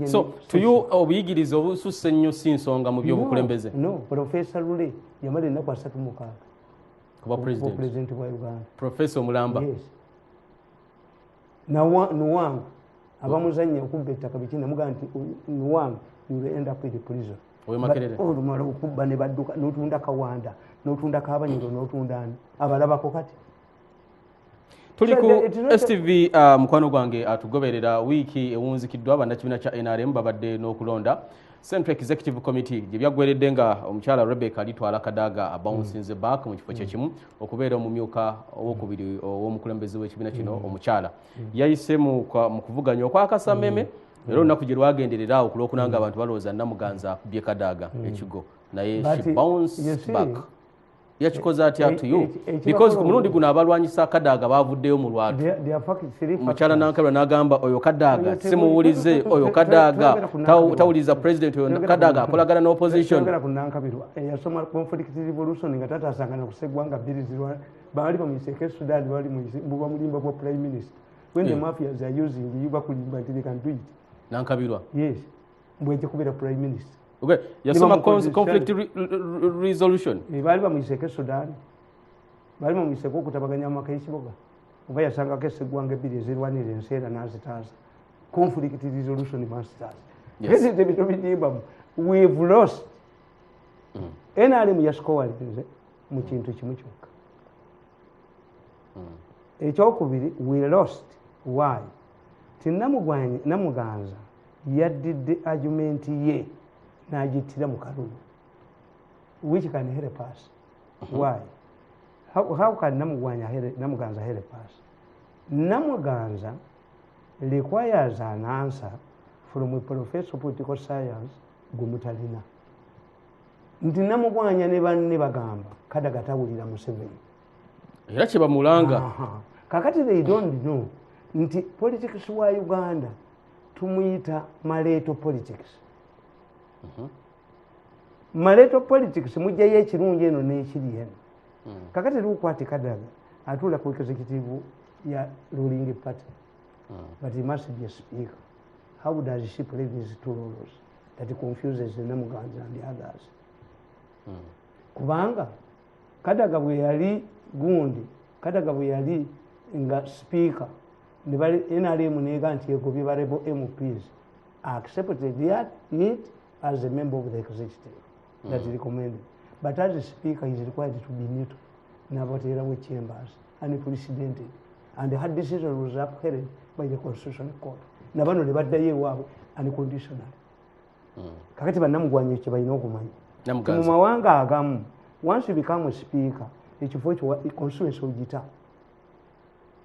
So to you obuyigiriza obususse nnyo si nsonga mu by'obukulembeze? No, Professor Lule yamala ennaku 36 kuba president wa Uganda. Professor Mulamba. Yes. Nuwangu abamuzanya okubba ettaka bikina muga nti Nuwangu you will end up with the prison. Oyo Makerere. Olumala okubba ne badduka n'otunda Kawanda n'otunda Kabanyiro n'otunda abalabako kati. Tuli ku STV mukwano gwange atugoberera wiiki ewunzikiddwa bannakibiina kya NRM babadde n'okulonda Central Executive Committee gye byaggweredde nga omukyala Rebecca alitwala Kadaga abawunsinze back mu kifo kyekimu okubeera omumyuka owokubiri ow'omukulembeze w'ekibiina kino omukyala yayise mu kuvuganya okwakasameme era olunaku gye lwagenderera okulwokunanga abantu balowooza Namuganza akubye Kadaga ekigo naye she bounced back. Yakikoze atya to you because ku mulundi guno abalwanyisa Kadaga bavuddeyo mu lwatu mukyala Nankabirwa n'agamba oyo Kadaga simuwulize oyo Kadaga tawuliza president oyo Kadaga akolagana n'opposition yasoma conflict revolution nga tatasangana kusegwanga bbiri zirwa bali bamuiseke Sudan bali mububa mulimba kwa prime minister when the mafias are using yuba kulimba they can do it Nankabirwa yes mbweje kubira prime minister. Okay, yasoma conflict resolution. Bali bamuiseke Sudan. Bali bamuiseke okutabaganya amaka y'ekibuga. Oba yasanga kesegwange bbiri zirwanira enseera n'azitaasa. Conflict resolution must start. Yes. This is the bit we've lost. NRM yasikowalinze mu kintu kimu kyokka. Ekyokubiri we lost. Why? Namuganza yaddidde argument ye n'agitira mu kalulu which can help us. Why? How can Namuganza help us? Namuganza requires an answer from a professor of political science Gumutalina. Nti Namugwanya ne banne bagamba Kadaga tawulira Museveni era kye bamulanga kakati they don't know nti politics wa Uganda tumuyita maleto politics. Maleto politics mujjayo ekirungi eno n'ekiri eno kakati lukwati Kadaga atula ku executive ya ruling party but he must be a speaker. How does she play these two roles that confuses Namuganza and the others? Kubanga Kadaga bwe yali gundi Kadaga bwe yali nga speaker ne bali NRM nega nti egobye barebo MPs accepted it as a member of the executive that he recommended, but as a speaker he is required to be neutral n'abatera we chambers unprecedented and her decision was upheld by the constitutional court nabano ne baddayo ewaabwe unconditional. Kakati bannamugwanya ekyo balina okumanya mu mawanga agamu once you become a speaker ekifo ekyo constituency ogita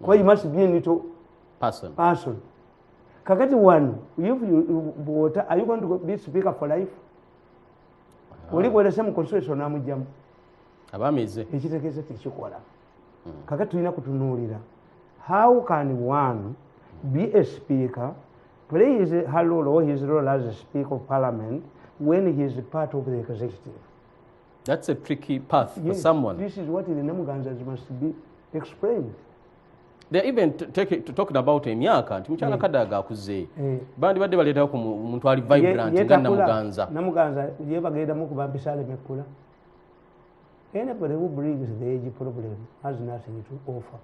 kwa you must be a neutral person. Kakati wano if you are you going to be speaker for life? Oli bw'olese mu constituency n'amugyamu abamize ekitegeeza tekikola. Kakati tulina kutunuulira how can one be a speaker, play her role or his role as a speaker of parliament when he is part of the executive? That's a tricky path for someone. This is what the Namuganzas must be explained. They're even talking about emyaka nti mukyala Kadaga akuze bandi badde baleetawo ku muntu ali vibrant nga Namuganza. Namuganza ye bagenda mu kuba bisale mekula. Anybody who brings the age problem has nothing to offer.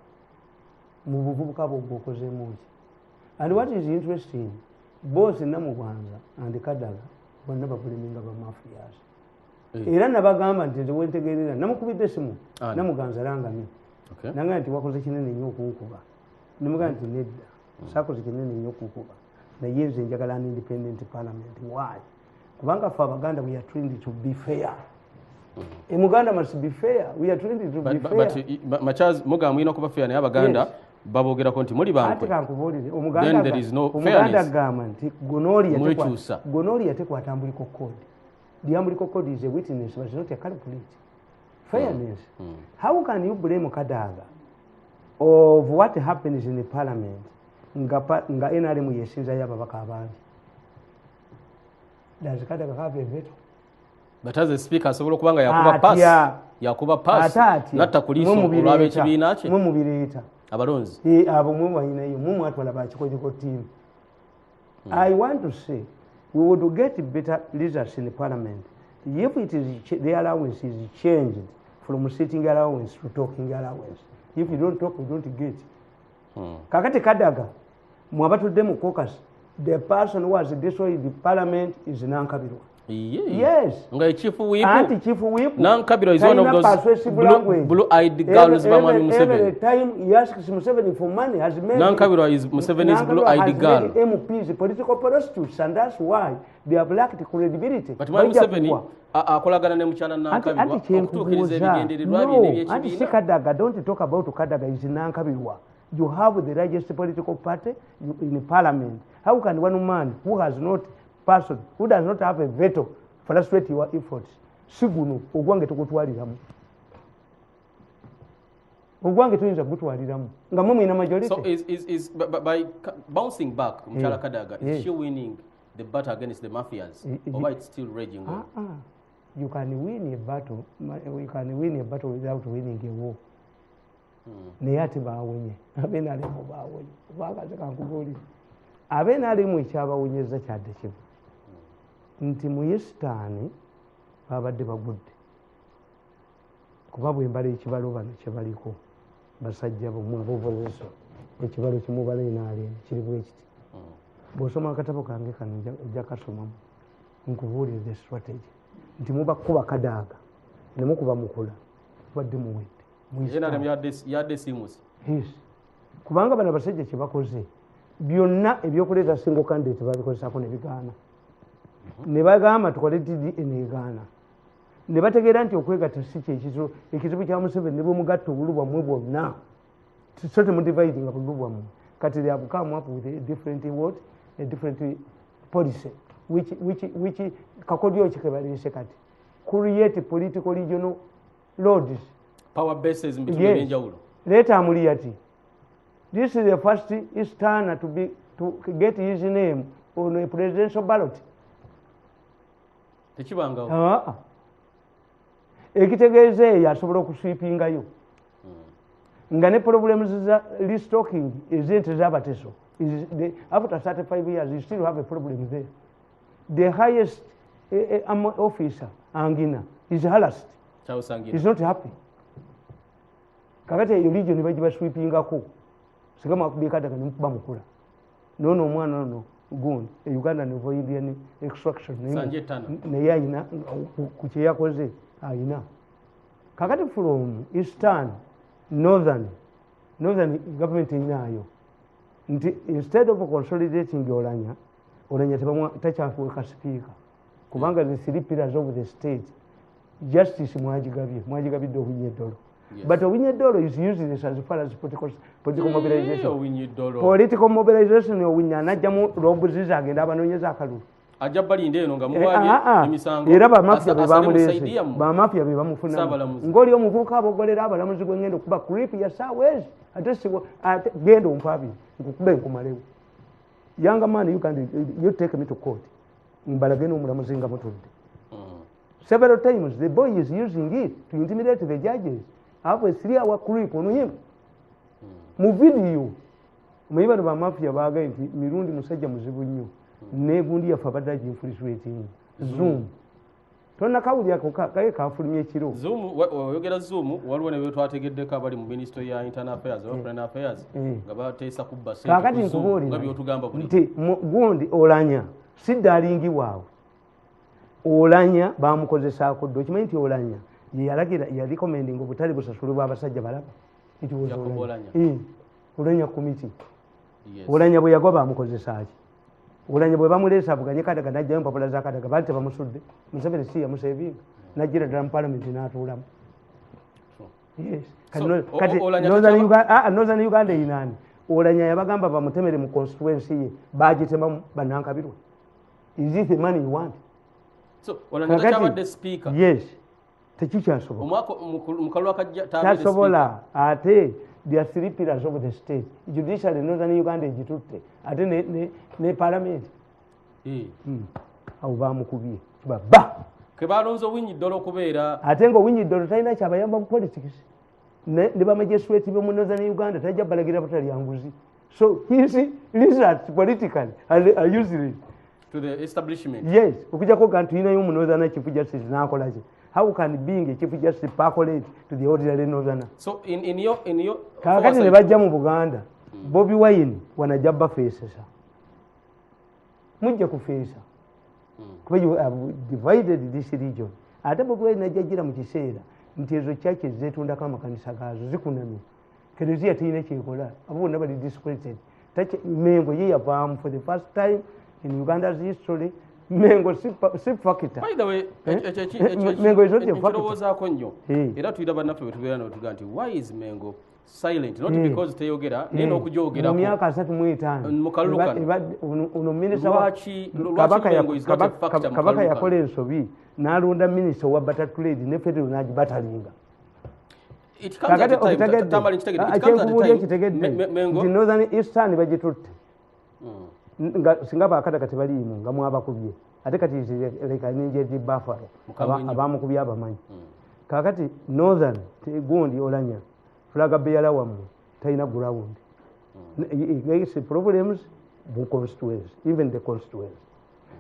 Mu buvubuka bw'okozeemu ki. And what is interesting, both Namuganza and Kadaga bonna bakuliminga ba mafias. Era nabagamba nti nze wentegeerera namukubidde esimu Namuganza langamye. Nanga nti wakoze kinene nnyo okunkuba. Nemugamba nti nedda saakoze kinene nnyo okunkuba naye nze njagala an independent parliament. Why? Kubanga ffe Abaganda we are trained to be fair. Muganda must be fair. We are trained to be fair. But Machaz muga mwina kuba fair naye Abaganda baboogera nti muli bankwe. Then there is no fairness. Omuganda agamba nti Gonoli yatekwata mbuliko kodi. The umbilical cord is a witness, but it's not a culprit. Fairness. How can you blame Kadaga of what happens in the parliament? Nga NRM yesinza yababaka abangi. Does Kadaga have a veto? But as a speaker, so kubanga yakuba pass natta kuliso olwabe ekibiina kye mumubireeta abalonzi abo mubanyinayo mumwatwala bakikojiko team. I want to say we would get better results in the parliament if it is the allowance is changed from sitting allowance to talking allowance. If you don't talk, you don't get. Kakati Kadaga mwabatudde mu caucus, the person who has destroyed the parliament is Nankabirwa. Yes. Chief Whip. Anti-Chief Whip. Nankabirwa is one of those blue-eyed girls. Every time he asks Museveni for money, has made Nankabirwa is Museveni's blue-eyed girl. MPs, political prostitutes, and that's why they have lacked credibility. But Museveni akolagana ne mukyala Nankabirwa okutuukiriza ebigendererwa bye eby'ekibiina. Anti Kadaga, don't talk about Kadaga, is Nankabirwa. You have the largest political party in parliament. How can one man who has not who does not have a veto frustrate your efforts? Sigunu ogwange tukutwaliramu. Ogwange tuyinza kutwaliramu. Nga mwe ina majority. So is by bouncing back Mchala Kadaga, is she winning the battle against the mafias, or it's still raging on? You can win a battle. You can win a battle without winning a war. Neyati bawenye abena lemo bawenye bagaze kankugoli abena lemo ekyabawenyeza kyadde kivu nti mu Eastern babadde bagudde kuba bwe mbala ekibalo bano kyebaliko basajja bomuvovoleso ekibalo kimubala inaali kiri bwekiti bw'osoma akatabo kange kano ojja kasomamu nkubuulire the strategy nti mubakuba Kadaga ne mukuba mukula badde muwedde kubanga bano abasajja kye bakoze byonna ebyokuleeta single candidate babikozesaako ne bigaana ne bagamba tukole TDA ne egaana ne bategeera nti okwegatta si kyekizo ekizibu kya Museveni ne bwemugatta obululu bwammwe bwonna so temudivide nga bululu bwammwe kati they have come up with a different word, a different policy which kakodyo kikebaleese kati create political regional roads. Power bases in between enjawulo. Later Amuliyati. This is the first Easterner to get his name on a presidential ballot. Tekibangawo. Ekitegeeze yasobola okusweepingayo. Nga ne problems za restocking ezente z'abateso. After 35 years you still have a problem there. The highest officer, Angina, is harassed. He's not happy. Kakati eyo region bagiba sweepingako sigama kubikata kani mkuba mukula nono omwana nono gundi Uganda nevo Indian extraction ne yayina kuche yakoze ayina kakati from Eastern northern government inayo nti instead of consolidating Oranya tebamwa tachafuka speaker kubanga the three pillars of the state justice mwajigabye do Winyedolo. Yes. But Winyedolo is using this as far as political mobilization. Political mobilization najjamu robuziza agenda abanonyeza akalulu. Ajja balinde eno nga muwaje emisango. Era bamafia bebamulese. Bamafia bebamufuna. Ngoli omuvuka abogolera abalamuzi gwengendo kuba creep ya sawezi. Ate gendo mpabi nkukube nkumalewo. Young man you take me to court. Mbalageno omulamuzi nga mutudde. Several times the boy is using it to intimidate the judges. Have a 3-hour creep on him. Mu video muyibano ba mafia baga nti Mirundi musajja muzibu nnyo ne gundi yafa badaji infiltrate Zoom tonna kawuli yako kaye kafulumye ekiro Zoom oyogera Zoom waliwo ne twategeddeko abali mu Ministry ya Internal Affairs or Foreign Affairs nga bateesa kubba kakati nkubuli nga byotugamba kuli nti gundi Olanya siddalingi waawe Olanya bamukozesaako ddo kimanyi nti Olanya yalagira yali commending obutali busasulibwa abasajja balaba it was Olanya committee. Olanya bwe yagoba amukozesa ki Olanya bwe bamuleesa buganye Kadaga najjayo mpapula za Kadaga balte bamusudde Museveni si yamusevinga najjira ddala mu parliament n'atuulamu. Yes. Northern Uganda inani Olanya yabagamba bamutemere mu constituency ye bagitemamu Banankabirwa. Is it the money you want? so olangaza chabadde speaker yes tekikyasobola omwako mukalwa kajja tasobola ate there are 3 pillars of the state judiciary northern Uganda egitutte ate ne parliament awo bamukubye baba kebalonze Owiny Dollo okubeera ate nga Owiny Dollo talina kyabayamba mu politics ne bamajesweti be mu northern Uganda tajja balagira batali yanguzi so his research politically are useless to the establishment yes okujako gantu inayo mu northern chief justice nakolaje how can being a chief justice percolate to the ordinary northerner so in your kakati ne bajja mu Buganda Bobi Wine wanajaba faces mujja kufeesa kuba you have divided this region ate Bobi Wine najjira mu kiseera nti ezo churches zetundako amakanisa gaazo zikunamye Kereziya tiyina kyekola abo bonna bali discredited Mengo ye yavaamu for the first time in Uganda's history Mengo si factor by the way Mengo is not a factor nkirowozaako nnyo era tuyita bannaffe bwe tubeera notuga nti why is Mengo silent not because teyogera naye n'okujoogerako mu myaka 35 mu kalulukano ono minisita kabaka yakola ensobi n'alonda minisita wa butter trade ne federal n'agibatalinga northern eastern bagitutte singa bakata kati baliimu nga mwabakubye ate kati leka ninje di buffalo abamukubye abamanyi kakati northern gundi olanya flaga beyala wamu taina ground there problems bu constituency even the constituency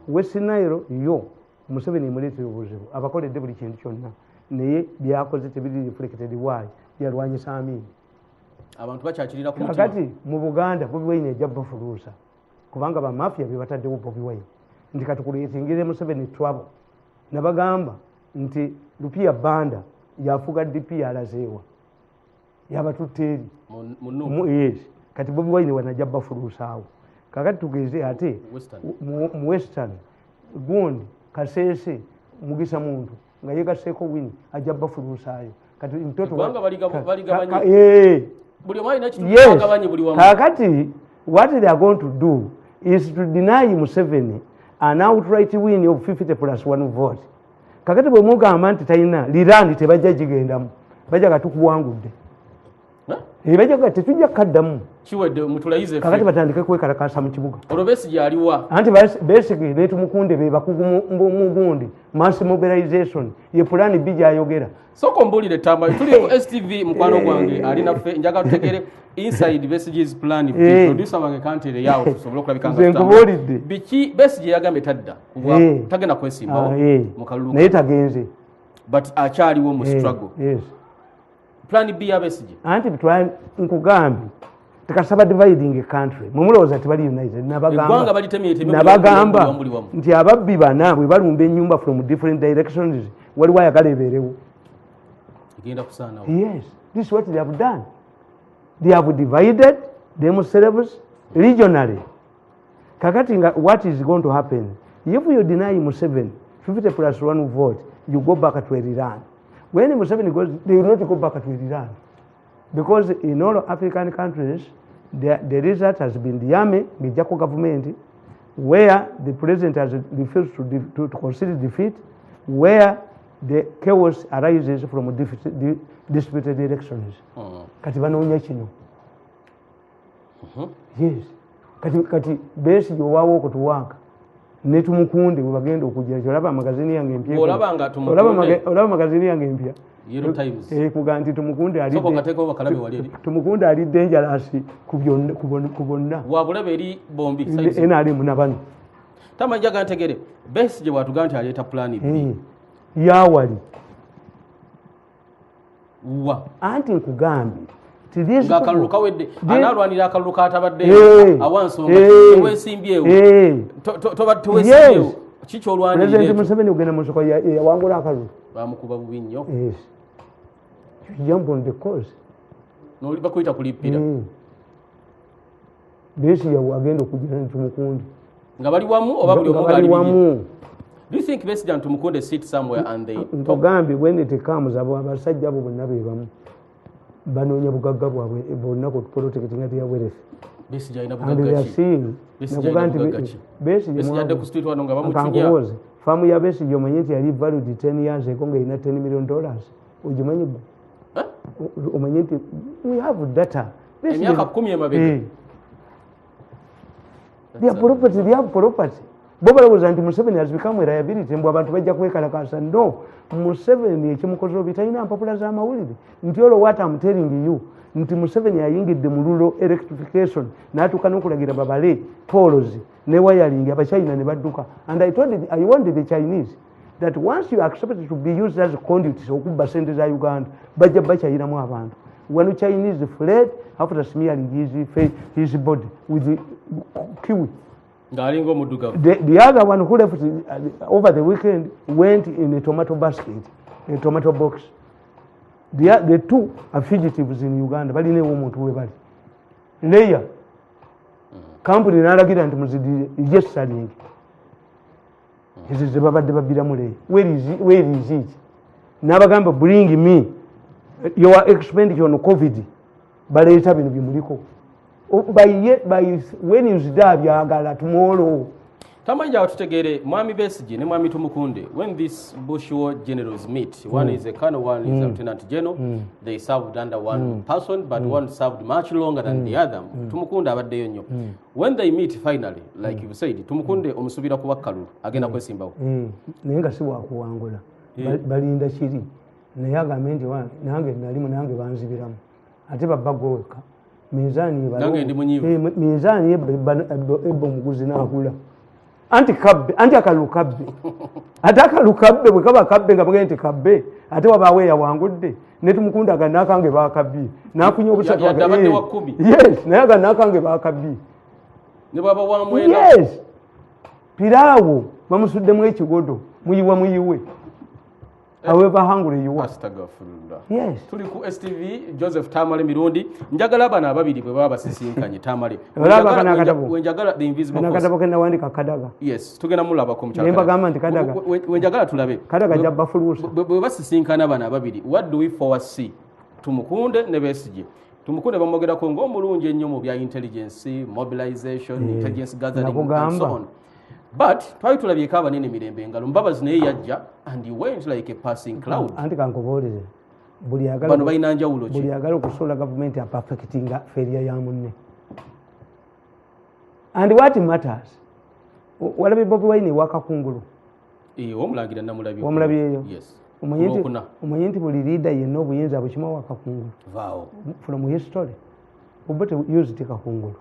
Western Nile yo Museveni mulete obuzibu abakoledde buli kintu kyonna naye byakoze tebiri reflected why yalwanyisa amini abantu bakyakirira ku mutima kakati mu Buganda Bobi Wine ejabba fulusa kubanga ba mafia bebataddewo Bobi Wine nti katukuleetingire Museveni trouble nabagamba nti Lupia Banda yafuga DP alazeewa yabatuteri yes kati Bobi Wine wanajabba fulusa awo kakati tugeze ate mu Western gundi Kasese Mugisa muntu nga yegaseko Wini ajabba fulusayo kati mtoto wanga baligabanye buli omwana nakitu bagabanye buli wamu kakati what they are going to do is to deny Museveni an outright win of 50+1 vote kakati bwe mugamba nti talina lirandi tebajja jigendamu bajja katukuwangudde bajja tetujja kaddamu kiwedde mutulayize kakati batandike kwekalakasa mu kibuga olwo Besigye aliwa anti Besigye ne tumukunde be bakugu mu gundi mass mobilization ye plan B gyayogera soko mbulire Tamale tuli ku STV mukwano gwange alina ffe njaga tutegere inside Besigye's plan B producer wange kantere yawo tusobola okulabikanga Tamale biki Besigye yagambe tadda kuba tagenda kwesimbawo mu kalulu naye tagenze but akyaliwo mu struggle yes plan B ya Besigye anti bitwa nkugambi tekasaba dividing a country mumulowooza tebali united nabagamba nti ababbi bana bwe balumba ennyumba from different directions waliwo ayagala ebeerewo yes this is what they have done they have divided themselves regionally kakati what is going to happen if you deny Museveni 50+1 vote you go back to Iran when Museveni goes they will not go back to Iran because in all African countries the result has been the army Mijako government where the president has refused to concede defeat where the chaos arises from disputed elections kati banoonya kino yes kati Besigye owawo okutuwaaka ne tumukunde bwe bagenda okujja olaba magazini yange empya olaba magazini yange empya Yellow Times kuga nti tumukunde ali dangerous ku bonna wabulabe eri bombi enali munabano tamanjaga ntegere Besigye bwatuga nti aleeta plan B yawali wa anti nkugambi akalulu kawedde analwanira akalulu katabadde awansonga tewesimbyewo tewesimbyewo kikyolwanirire President Museveni ogenda mu nsoko yawangula akalulu bamukuba bubi nnyo jump on the course noli bakuyita kulipira Besigye agenda okugira ntumukunde nga bali wamu oba buli omu ali wamu. Do you think Besigye and Tumukunde sit somewhere and they talk? When it comes abasajja abo bonna be bamu banoonya bugagga bwabwe bonna ku protecting at wealth. Besigye ina bugagga ki? Besigye adde ku street wano nga bamuchunya. faamu ya Besigye omanyi nti yali valued 10 years ago nga erina $10 million ogimanyi gwe omanyi nti we have data emyaka 10 emabega they have property bo balowooza nti Museveni has become a liability mbu abantu bajja kwekalakasa no Museveni ekimukoze obi talina mpapula z'amawulire nti olwo what I'm telling you nti Museveni ayingidde mu rural electrification n'atuuka n'okulagira babale polos ne wiring abachina ne badduka and I wanted the Chinese that once you accept to be used as conduits okubba sente za Uganda bajja bakyayiramu abantu when Chinese fled after smearing his body with the kiwi the other one who left over the weekend went in a tomato basket, a tomato box. The two are fugitives in Uganda. Bali ne omuntu we bali. Leya. Company nalagira nti muzidi yesterday. This is the babadde babira mule. Where is it? Nabagamba bring me your expenditure on COVID. Baleeta bino bimuliko. By when you byagala tomorrow. Tamanja tutegere Mwami Besigye ne Mwami Tumukunde when these Bush War generals meet one is a colonel one is a lieutenant general they served under one person but one served much longer than the other Tumukunde abaddeyo nnyo when they meet finally like you said Tumukunde omusubira kuba Kalulu agenda kwesimbawo naye nga si wakuwangula balinda kiri naye agambe nti nange nalimu nange banzibiramu ate babagoweka mizani ebbo muguzi n'agula anti akalukabbe ate akalukabbe bwe kaba kabbe nga bagende nti kabbe ate wabaawe yawangudde ne Tumukunde aga nakange baakabbye n'akunya obusatu yes naye aga nakange baakabbye ne baba wamwena yes piraawo bamusuddemu ekigodo muyiwe however hungry you are. Yes. Tuli ku STV Joseph Tamale Mirundi njagala abana ababiri bwe baba basisinkanye Tamale. Wenjagala the invisible force. Nakatabo kenda wandika Kadaga. Yes, tugenda mulaba ko mchaka. Nemba gamba nti Kadaga. Wenjagala tulabe. Kadaga jabba fulusa. Bwe basisinkana abana ababiri what do we foresee? Tumukunde ne Besigye. Tumukunde bamogera ko ng'omulungi ennyo mu bya intelligence, mobilization, intelligence gathering and so on. But twali tulabyeko abanene mirembe engalo Mbabazi naye yajja and he went like a passing cloud. Anti kankoboleze buli yagala bano balina njawulo ki buli yagala okusola government ya perfectinga failure ya munne and what matters walabe Bobi Wine wakakungulu omulangira namulabi omulabyeyo yes omanyi nti buli leader yenna obuyinza bukima wakakungulu vaawo from history obote use kakungulu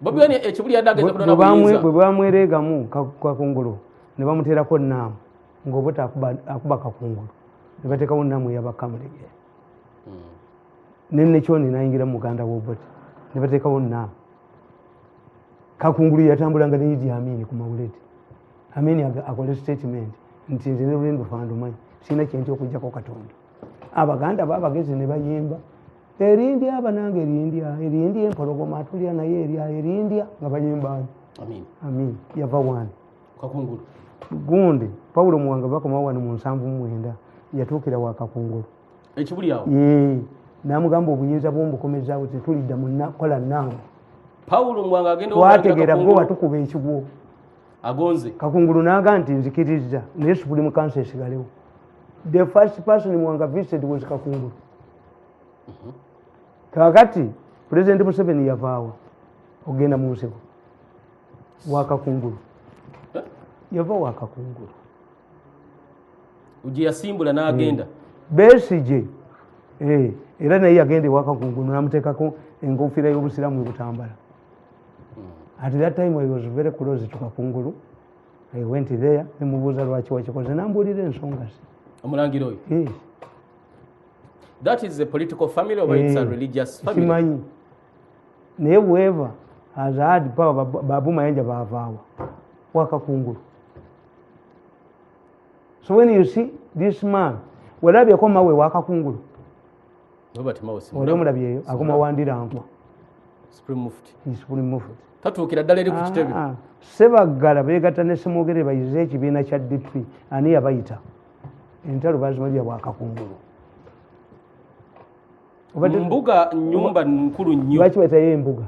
Bobi Wine ekibuli yadageze kulona buyinza bwe bamweregamu kakungulu ne bamuteerako nnaamu ng'obote akuba kakungulu ne bateekawo nnaamu yabakamulege nenne kyoni nayingira muganda w'obote ne bateekawo nnaamu kakungulu yatambulanga ne Idi Amin ku mawuleti Amin akole statement nti nze ne Lulendo Fandumanyi sina kintu okujjako Katonda abaganda babagezi ne bayimba erindi abanange erindi empologoma atulya naye erindi nga bayimba Amin yava wani kakungulu gundi Paulo Muwanga bakoma wani mu 79 yatuukira wa kakungulu ekibuli awo namugamba obuyinza bw'omukomezaawo tetulidda mu kola nnange Paulo Muwanga agenda twategeera gwe watukuba ekigwo agonze kakungulu n'aga nti nzikirizza naye Supreme Council esigalewo the first person Muwanga visited was kakungulu kakati President Museveni yavaawa ogenda mu nsiko wakakungulu yava wakakungulu uji yasimbula n'agenda Besigye era naye yagenda wakakungulu namuteekako enkofiira y'obusiramu ebutambala at that time I was very close to kakungulu I went there nemubuuza lwaki wakikoze nambuulira ensonga ze omulangira oyo that is a political family or it's a religious family simanyi naye whoever has had power Babu Mayanja baavaawa wakakungulu so when you see this man walabyeko mawe wakakungulu oli omulabyeyo akoma wandirankwa Supreme Mufti tatuukira ddala eri ku kitebe Sebaggala beegatta ne Semwogere bayize ekibiina kya DP ani yabayita entalo bazimalira bwakakungulu mbuga nyumba nkulu nnyo lwaki bayitayo embuga